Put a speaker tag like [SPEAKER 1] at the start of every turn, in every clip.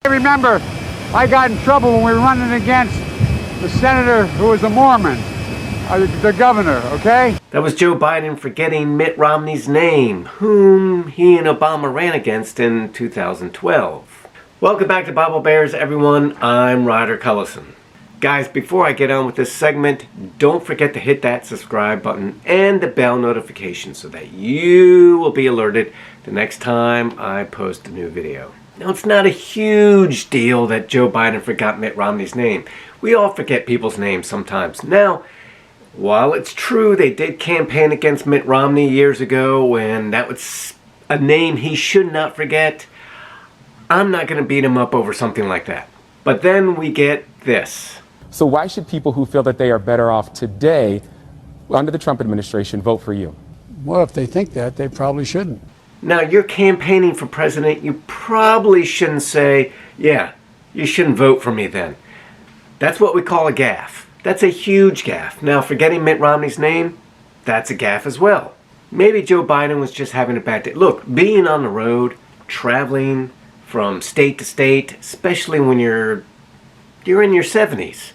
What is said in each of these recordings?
[SPEAKER 1] Remember, I got in trouble when we were running against the senator who was a Mormon, the governor, okay?
[SPEAKER 2] That was Joe Biden forgetting Mitt Romney's name, whom he and Obama ran against in 2012. Welcome back to Bible Bears, everyone. I'm Ryder Cullison. Guys, before I get on with this segment, don't forget to hit that subscribe button and the bell notification so that you will be alerted the next time I post a new video. Now, it's not a huge deal that Joe Biden forgot Mitt Romney's name. We all forget people's names sometimes. Now, while it's true they did campaign against Mitt Romney years ago and that was a name he should not forget, I'm not going to beat him up over something like that. But then we get this.
[SPEAKER 3] So why should people who feel that they are better off today under the Trump administration vote for you?
[SPEAKER 1] Well, if they think that, they probably shouldn't.
[SPEAKER 2] Now, you're campaigning for president, you probably shouldn't say, yeah, you shouldn't vote for me then. That's what we call a gaffe. That's a huge gaffe. Now, forgetting Mitt Romney's name, that's a gaffe as well. Maybe Joe Biden was just having a bad day. Look, being on the road, traveling from state to state, especially when you're in your 70s,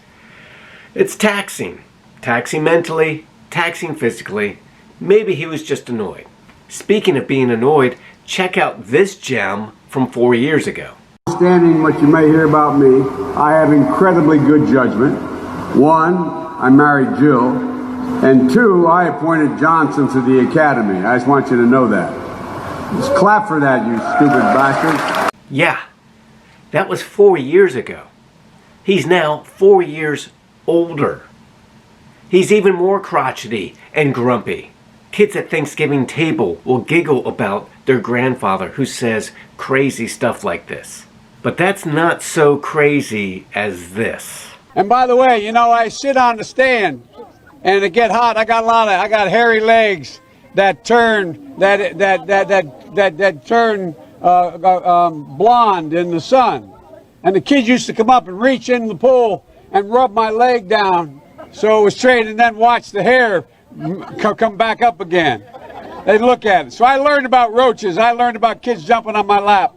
[SPEAKER 2] it's taxing. Taxing mentally, taxing physically. Maybe he was just annoyed. Speaking of being annoyed, check out this gem from 4 years ago.
[SPEAKER 4] Understanding what you may hear about me, I have incredibly good judgment. One, I married Jill. And two, I appointed Johnson to the academy. I just want you to know that. Just clap for that, you stupid bastard.
[SPEAKER 2] Yeah, that was 4 years ago. He's now 4 years older. He's even more crotchety and grumpy. Kids at Thanksgiving table will giggle about their grandfather who says crazy stuff like this. But that's not so crazy as this.
[SPEAKER 1] And by the way, you know, I sit on the stand and it get hot. I got hairy legs that turn blonde in the sun. And the kids used to come up and reach in the pool and rub my leg down so it was straight, and then watch the hair come back up again. They'd look at it. So I learned about roaches. I learned about kids jumping on my lap.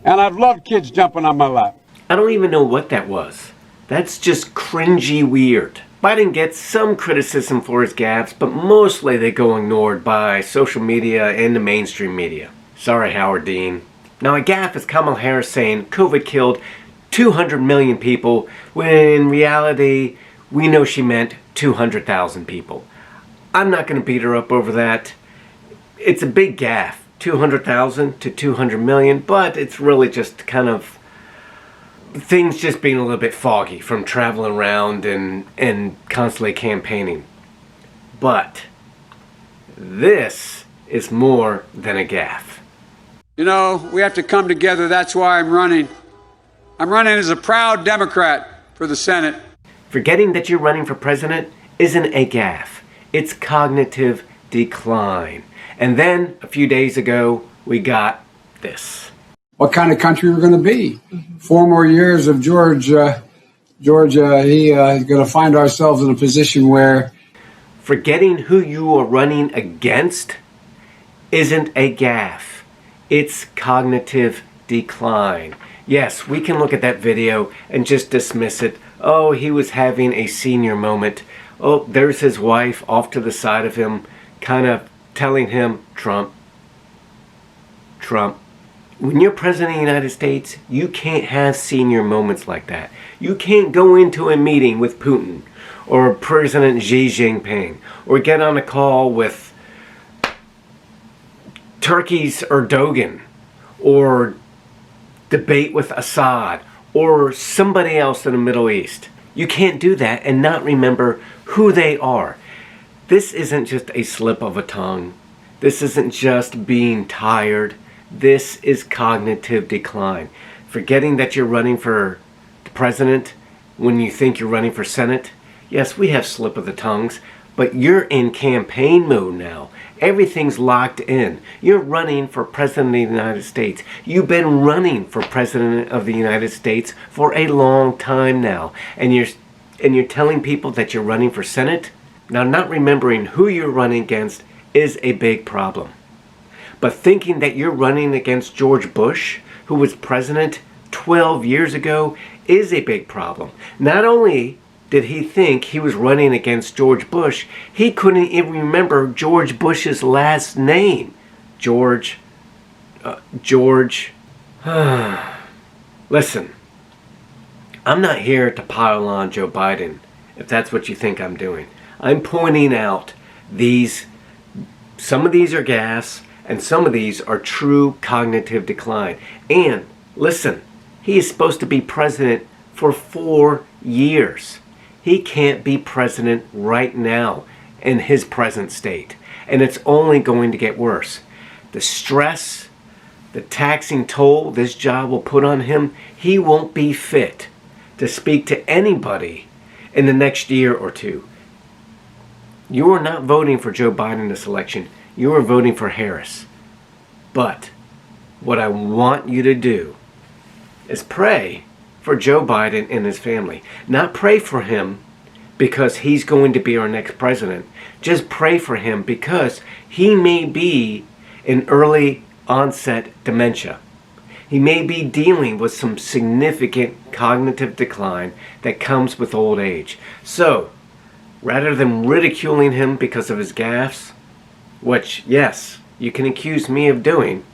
[SPEAKER 1] And I've loved kids jumping on my lap.
[SPEAKER 2] I don't even know what that was. That's just cringy weird. Biden gets some criticism for his gaffes, but mostly they go ignored by social media and the mainstream media. Sorry, Howard Dean. Now, a gaffe is Kamala Harris saying COVID killed 200 million people, when in reality, we know she meant 200,000 people. I'm not going to beat her up over that. It's a big gaffe, 200,000 to 200 million, but it's really just kind of things just being a little bit foggy from traveling around and constantly campaigning. But this is more than a gaffe.
[SPEAKER 1] You know, we have to come together. That's why I'm running. I'm running as a proud Democrat for the Senate.
[SPEAKER 2] Forgetting that you're running for president isn't a gaffe. It's cognitive decline. And then, a few days ago, we got this.
[SPEAKER 4] What kind of country we're going to be? 4 more years of Georgia, is going to find ourselves in a position where...
[SPEAKER 2] Forgetting who you are running against isn't a gaffe. It's cognitive decline. Yes, we can look at that video and just dismiss it. Oh, he was having a senior moment. Oh, there's his wife off to the side of him, kind of telling him, Trump. When you're president of the United States, you can't have senior moments like that. You can't go into a meeting with Putin or President Xi Jinping or get on a call with Turkey's Erdogan or debate with Assad or somebody else in the Middle East. You can't do that and not remember who they are. This isn't just a slip of a tongue. This isn't just being tired. This is cognitive decline. Forgetting that you're running for the president when you think you're running for Senate. Yes, we have slip of the tongues, but you're in campaign mode now. Everything's locked in. You're running for president of the United States. You've been running for president of the United States for a long time now. And you're telling people that you're running for Senate? Now, not remembering who you're running against is a big problem. But thinking that you're running against George Bush, who was president 12 years ago is a big problem. Not only did he think he was running against George Bush, he couldn't even remember George Bush's last name. George. Listen, I'm not here to pile on Joe Biden, if that's what you think I'm doing. I'm pointing out some of these are gaffes, and some of these are true cognitive decline. And listen, he is supposed to be president for 4 years. He can't be president right now in his present state. And it's only going to get worse. The stress, the taxing toll this job will put on him, he won't be fit to speak to anybody in the next year or two. You are not voting for Joe Biden this election. You are voting for Harris. But what I want you to do is pray for Joe Biden and his family. Not pray for him because he's going to be our next president. Just pray for him because he may be in early onset dementia. He may be dealing with some significant cognitive decline that comes with old age. So, rather than ridiculing him because of his gaffes, which, yes, you can accuse me of doing,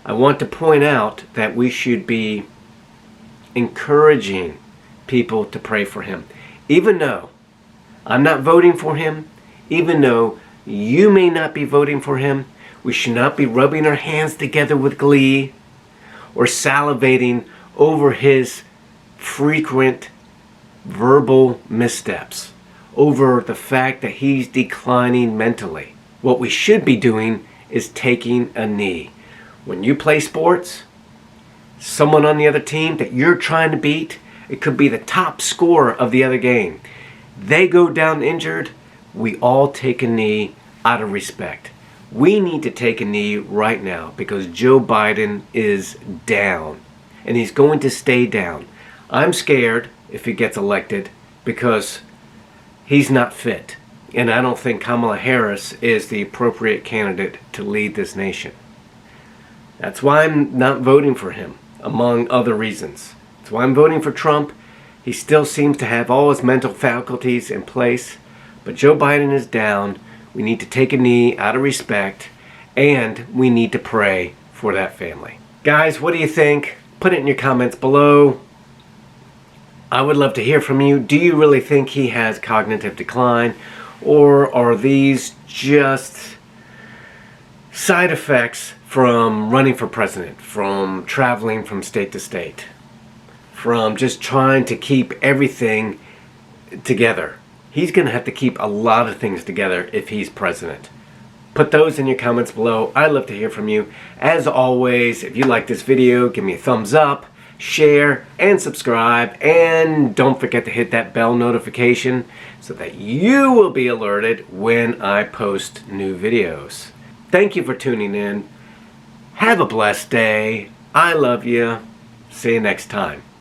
[SPEAKER 2] I want to point out that we should be encouraging people to pray for him. Even though I'm not voting for him, even though you may not be voting for him, we should not be rubbing our hands together with glee or salivating over his frequent verbal missteps, over the fact that he's declining mentally. What we should be doing is taking a knee. When you play sports, someone on the other team that you're trying to beat, it could be the top scorer of the other game. They go down injured, we all take a knee out of respect. We need to take a knee right now because Joe Biden is down and he's going to stay down. I'm scared if he gets elected because he's not fit. And I don't think Kamala Harris is the appropriate candidate to lead this nation. That's why I'm not voting for him, among other reasons. That's why I'm voting for Trump. He still seems to have all his mental faculties in place. But Joe Biden is down. We need to take a knee out of respect. And we need to pray for that family. Guys, what do you think? Put it in your comments below. I would love to hear from you. Do you really think he has cognitive decline? Or are these just side effects from running for president, from traveling from state to state, from just trying to keep everything together? He's going to have to keep a lot of things together if he's president. Put those in your comments below. I'd love to hear from you. As always, if you like this video, give me a thumbs up, share, and subscribe. And don't forget to hit that bell notification so that you will be alerted when I post new videos. Thank you for tuning in. Have a blessed day. I love you. See you next time.